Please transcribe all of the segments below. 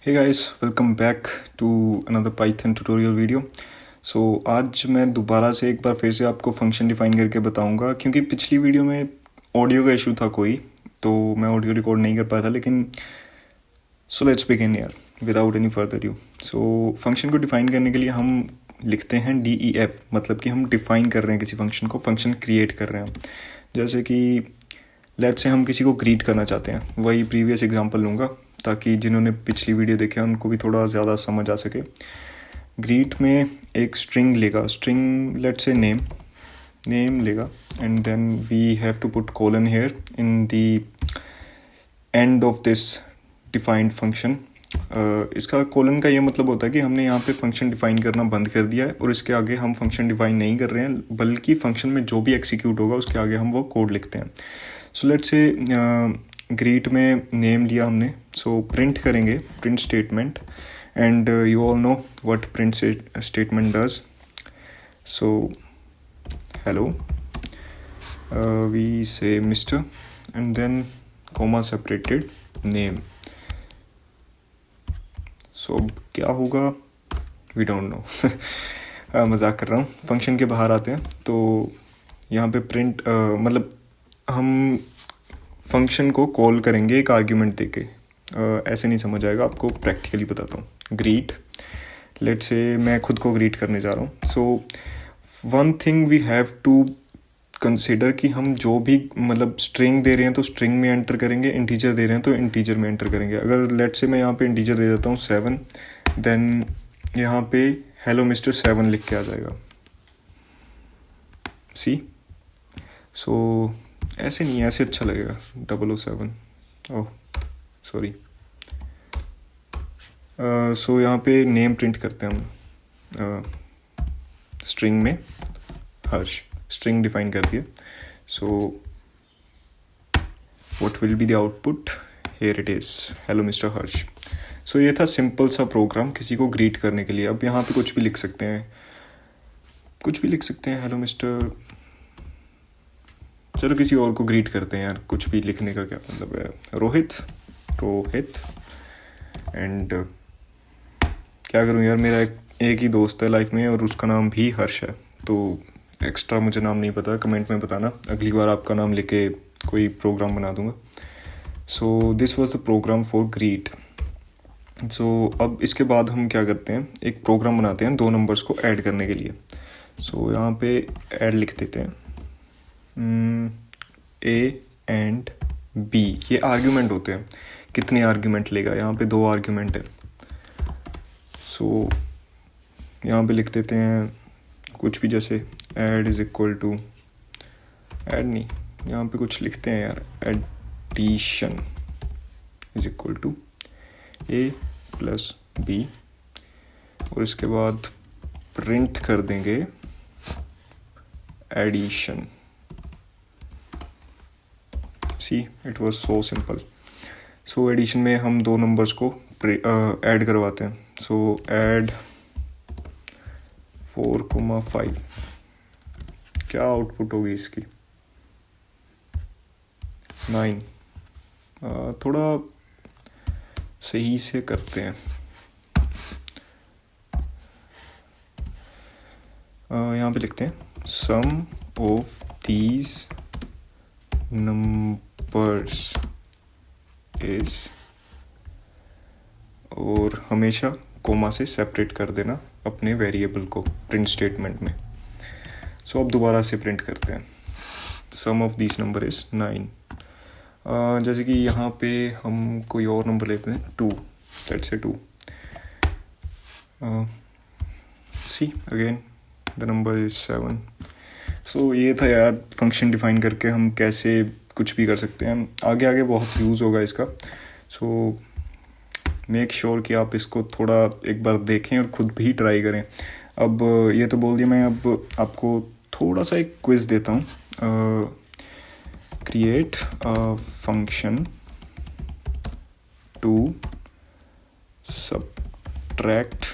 Hey guys, welcome back to another Python tutorial video. आज मैं दोबारा से एक बार फिर से आपको फंक्शन डिफाइन करके बताऊंगा, क्योंकि पिछली वीडियो में ऑडियो का इशू था कोई, तो मैं ऑडियो रिकॉर्ड नहीं कर पाया था। लेकिन लेट्स बिगिन यार without any further due. Function को डिफाइन करने के लिए हम लिखते हैं DEF, मतलब कि हम डिफाइन कर रहे हैं किसी फंक्शन को, फंक्शन क्रिएट कर रहे हैं। जैसे कि लेट्स से हम किसी को ग्रीट करना चाहते हैं, वही प्रीवियस एग्जांपल लूँगा ताकि जिन्होंने पिछली वीडियो देखा है उनको भी थोड़ा ज़्यादा समझ आ सके। ग्रीट में एक स्ट्रिंग लेगा, स्ट्रिंग लेट्स से नेम लेगा, and then we have to put colon here in the end of this defined function. इसका कोलन का ये मतलब होता है कि हमने यहाँ पे फंक्शन डिफाइन करना बंद कर दिया है और इसके आगे हम फंक्शन डिफाइन नहीं कर रहे हैं, बल्कि फंक्शन में जो भी एग्जीक्यूट होगा उसके आगे हम वो कोड लिखते हैं। लेट्स से ग्रीट में नेम लिया हमने, प्रिंट करेंगे, print statement, and you all know what print statement does. Hello, we say mister and then comma separated name. अब क्या होगा वी डोंट नो। मजाक कर रहा हूँ। फंक्शन के बाहर आते हैं तो यहाँ पे प्रिंट मतलब हम फंक्शन को कॉल करेंगे एक आर्ग्यूमेंट देके। ऐसे नहीं समझ आएगा, आपको प्रैक्टिकली बताता हूँ। ग्रीट, लेट्स से मैं खुद को ग्रीट करने जा रहा हूँ। One thing we have to consider कि हम जो भी मतलब स्ट्रिंग दे रहे हैं तो स्ट्रिंग में एंटर करेंगे, इंटीजर दे रहे हैं तो इंटीजर में एंटर करेंगे। अगर लेट्स से मैं यहाँ पे इंटीजर दे देता हूँ 7, देन यहाँ पे हेलो मिस्टर 7 लिख के आ जाएगा। सी, ऐसे नहीं, ऐसे अच्छा लगेगा 007। Oh sorry. यहाँ पे नेम प्रिंट करते हैं हम स्ट्रिंग में हर्ष, स्ट्रिंग डिफाइन कर दिया। What will be the output, here it is, hello mister Harsh. ये था सिंपल सा प्रोग्राम किसी को ग्रीट करने के लिए। अब यहाँ पे कुछ भी लिख सकते हैं, हेलो मिस्टर, चलो किसी और को ग्रीट करते हैं यार, कुछ भी लिखने का क्या मतलब है, रोहित। एंड क्या करूँ यार, मेरा एक ही दोस्त है लाइफ में और उसका नाम भी हर्ष है, तो एक्स्ट्रा मुझे नाम नहीं पता, कमेंट में बताना, अगली बार आपका नाम लेके कोई प्रोग्राम बना दूंगा। This was the program for greet. अब इसके बाद हम क्या करते हैं, एक प्रोग्राम बनाते हैं 2 नंबर्स को ऐड करने के लिए। यहाँ पे ऐड लिख देते हैं A एंड B, ये आर्ग्यूमेंट होते हैं। कितने आर्ग्यूमेंट लेगा, यहाँ पे 2 आर्ग्यूमेंट है। यहाँ पे लिख देते हैं कुछ भी, जैसे add is equal to, add नहीं, यहाँ पे कुछ लिखते हैं यार, addition is equal to A plus B, और इसके बाद प्रिंट कर देंगे addition. See, it was so simple. Addition में हम 2 नंबर्स को ऐड करवाते हैं। ऐड 4,5, क्या आउटपुट होगी इसकी, 9। थोड़ा सही से करते हैं। यहाँ पे लिखते हैं सम ऑफ दीज नंबर्स इज, और हमेशा कोमा से सेपरेट कर देना अपने वेरिएबल को प्रिंट स्टेटमेंट में। अब दोबारा से प्रिंट करते हैं, सम ऑफ दिस नंबर इज 9। जैसे कि यहाँ पे हम कोई और नंबर लेते हैं 2, let's say 2। See again the number is 7। ये था यार, फंक्शन डिफाइन करके हम कैसे कुछ भी कर सकते हैं। आगे बहुत यूज़ होगा इसका। मेक श्योर कि आप इसको थोड़ा एक बार देखें और खुद भी ट्राई करें। अब ये तो बोल दिया मैं, अब आपको थोड़ा सा एक क्विज देता हूँ। Create a function to subtract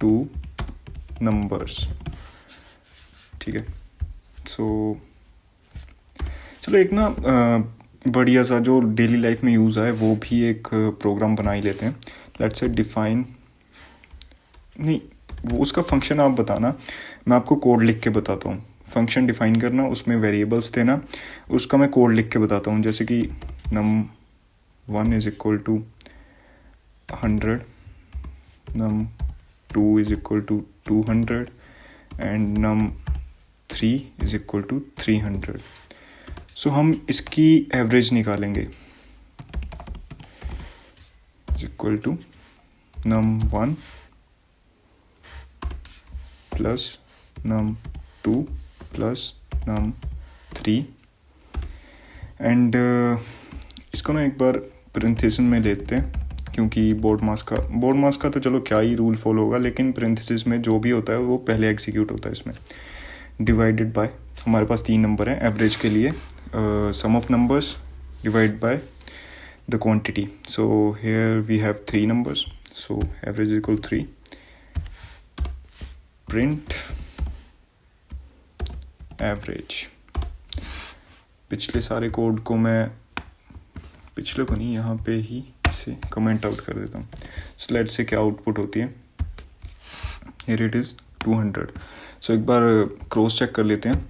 2 numbers, ठीक है। चलो एक ना बढ़िया सा जो डेली लाइफ में यूज़ है वो भी एक प्रोग्राम बना ही लेते हैं। लेट्स से डिफाइन, नहीं वो उसका फंक्शन आप बताना, मैं आपको कोड लिख के बताता हूँ। फंक्शन डिफाइन करना, उसमें वेरिएबल्स देना, उसका मैं कोड लिख के बताता हूँ। जैसे कि num1 is equal to 100, num2 is equal to 200 and num3 is equal to 300। So हम इसकी एवरेज निकालेंगे, is equal to num1 plus num2 plus num3 and इसको ना एक बार पेरेंथेसिस में लेते हैं, क्योंकि बोर्ड मास का तो चलो क्या ही रूल फॉलो होगा, लेकिन पेरेंथेसिस में जो भी होता है वो पहले एग्जीक्यूट होता है इसमें। डिवाइडेड बाय, हमारे पास 3 नंबर हैं एवरेज के लिए, sum of numbers divide by the quantity. So here we have 3 numbers, so average equal 3, print average. पिछले सारे कोड को मैं, पिछले को नहीं, यहाँ पे ही इसे कमेंट आउट कर देता हूँ। स्लाइड से क्या आउटपुट होती है, हियर इट इज़ 200। सो एक बार क्रॉस चेक कर लेते हैं।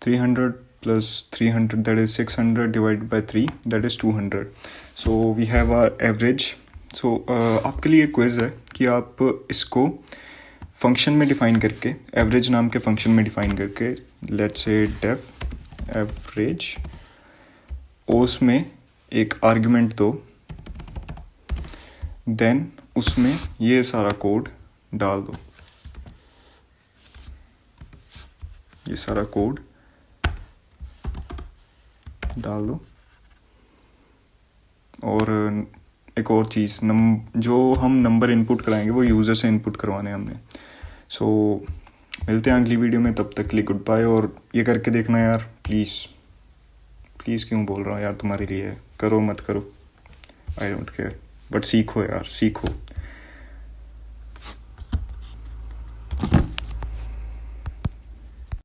300 plus 300 that is 600 divide by 3 that is 200। So we have our average. So आपके लिए क्विज है कि आप इसको फंक्शन में डिफाइन करके, एवरेज नाम के फंक्शन में डिफाइन करके, लेट्स से डेफ एवरेज, उसमें एक आर्गुमेंट दो, देन उसमें ये सारा कोड डाल दो, ये सारा कोड डाल दो। और एक और चीज़, जो हम नंबर इनपुट कराएंगे वो यूज़र से इनपुट करवाने हैं हमने। सो मिलते हैं अगली वीडियो में, तब तक के लिए गुड बाय। और ये करके देखना यार, प्लीज़ क्यों बोल रहा हूँ यार, तुम्हारे लिए, करो मत करो, आई डोंट केयर, बट सीखो यार, सीखो।